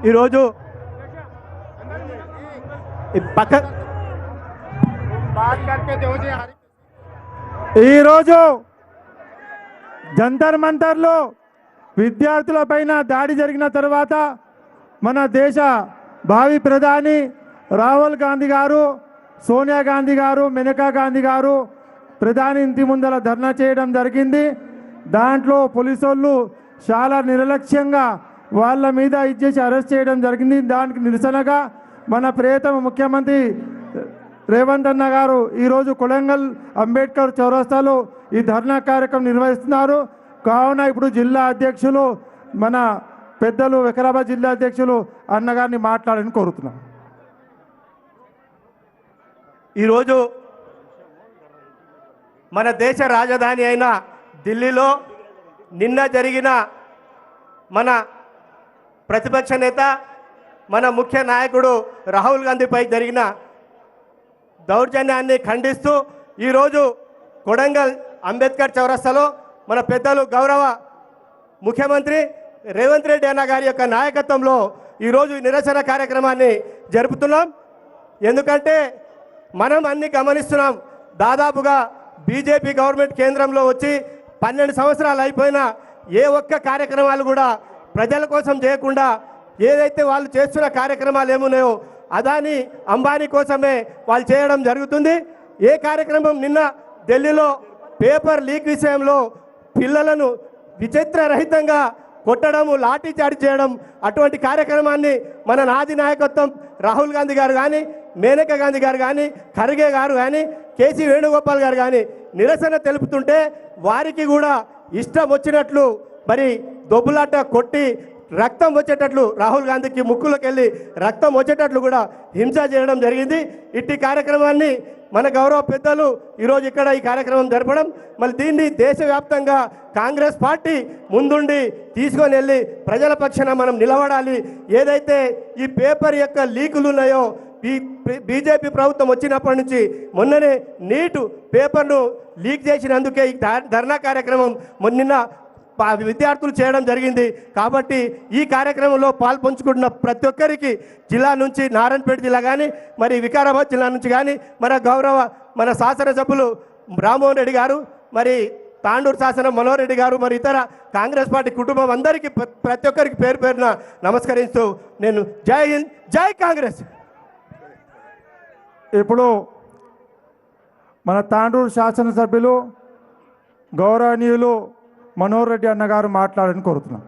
ఈరోజు ఈరోజు జంతర్ మంతర్లో విద్యార్థులపైన దాడి జరిగిన తర్వాత మన దేశ భావి ప్రధాని రాహుల్ గాంధీ గారు, సోనియా గాంధీ గారు, మేనకా గాంధీ గారు ప్రధాని ఇంటి ముందర ధర్నా చేయడం జరిగింది. దాంట్లో పోలీసు వాళ్ళు చాలా నిర్లక్ష్యంగా వాళ్ళ మీద ఇచ్చేసి అరెస్ట్ చేయడం జరిగింది. దానికి నిరసనగా మన ప్రియతమ ముఖ్యమంత్రి రేవంత్ అన్న గారు ఈరోజు కొడంగల్ అంబేద్కర్ చౌరస్తాలో ఈ ధర్నా కార్యక్రమం నిర్వహిస్తున్నారు. కావున ఇప్పుడు జిల్లా అధ్యక్షులు మన పెద్దలు వికారాబాద్ జిల్లా అధ్యక్షులు అన్నగారిని మాట్లాడాలని కోరుతున్నాం. ఈరోజు మన దేశ రాజధాని అయిన ఢిల్లీలో నిన్న జరిగిన మన ప్రతిపక్ష నేత మన ముఖ్య నాయకుడు రాహుల్ గాంధీపై జరిగిన దౌర్జన్యాన్ని ఖండిస్తూ ఈరోజు కొడంగల్ అంబేద్కర్ చౌరస్తాలో మన పెద్దలు గౌరవ ముఖ్యమంత్రి రేవంత్ రెడ్డి అన్న గారి యొక్క నాయకత్వంలో ఈరోజు నిరసన కార్యక్రమాన్ని జరుపుతున్నాం. ఎందుకంటే మనం అన్ని గమనిస్తున్నాం. దాదాపుగా బీజేపీ గవర్నమెంట్ కేంద్రంలో వచ్చి 12 సంవత్సరాలు అయిపోయినా ఏ ఒక్క కార్యక్రమాలు కూడా ప్రజల కోసం చేయకుండా ఏదైతే వాళ్ళు చేస్తున్న కార్యక్రమాలు ఏమున్నాయో అదాని అంబానీ కోసమే వాళ్ళు చేయడం జరుగుతుంది. ఏ కార్యక్రమం నిన్న ఢిల్లీలో పేపర్ లీక్ విషయంలో పిల్లలను విచిత్ర రహితంగా కొట్టడము, లాఠీ చార్జ్ చేయడం, అటువంటి కార్యక్రమాన్ని మన నాది నాయకత్వం రాహుల్ గాంధీ గారు కానీ, మేనకా గాంధీ గారు కానీ, ఖర్గే గారు కానీ, కేసీ వేణుగోపాల్ గారు కానీ నిరసన తెలుపుతుంటే వారికి కూడా ఇష్టం వచ్చినట్లు మరి దొబ్బులాట కొట్టి రక్తం వచ్చేటట్లు రాహుల్ గాంధీకి ముక్కులోకి వెళ్ళి రక్తం వచ్చేటట్లు కూడా హింస చేయడం జరిగింది. ఇట్టి కార్యక్రమాన్ని మన గౌరవ పెద్దలు ఈరోజు ఇక్కడ ఈ కార్యక్రమం జరపడం, మళ్ళీ దీన్ని దేశవ్యాప్తంగా కాంగ్రెస్ పార్టీ ముందుండి తీసుకొని వెళ్ళి ప్రజల పక్షాన మనం నిలబడాలి. ఏదైతే ఈ పేపర్ యొక్క లీకులు ఉన్నాయో బీజేపీ ప్రభుత్వం వచ్చినప్పటి నుంచి మొన్ననే నీటు పేపర్ను లీక్ చేసినందుకే ఈ ధర్నా కార్యక్రమం మొన్న విద్యార్థులు చేయడం జరిగింది. కాబట్టి ఈ కార్యక్రమంలో పాల్పంచుకుంటున్న ప్రతి ఒక్కరికి జిల్లా నుంచి నారాయణపేట జిల్లా కానీ, మరి వికారాబాద్ జిల్లా నుంచి కానీ, మన శాసనసభ్యులు రామ్మోహన్ రెడ్డి గారు, మరి తాండూరు శాసన మనోహర్ రెడ్డి గారు, మరి ఇతర కాంగ్రెస్ పార్టీ కుటుంబం అందరికీ ప్రతి ఒక్కరికి పేరు పేరున నమస్కరిస్తూ నేను జై హింద్, జై కాంగ్రెస్. ఇప్పుడు మన తాండూరు శాసనసభ్యులు గౌరవనీయులు మనోహర్ రెడ్డి అన్నగారు మాట్లాడాలని కోరుతున్నాం.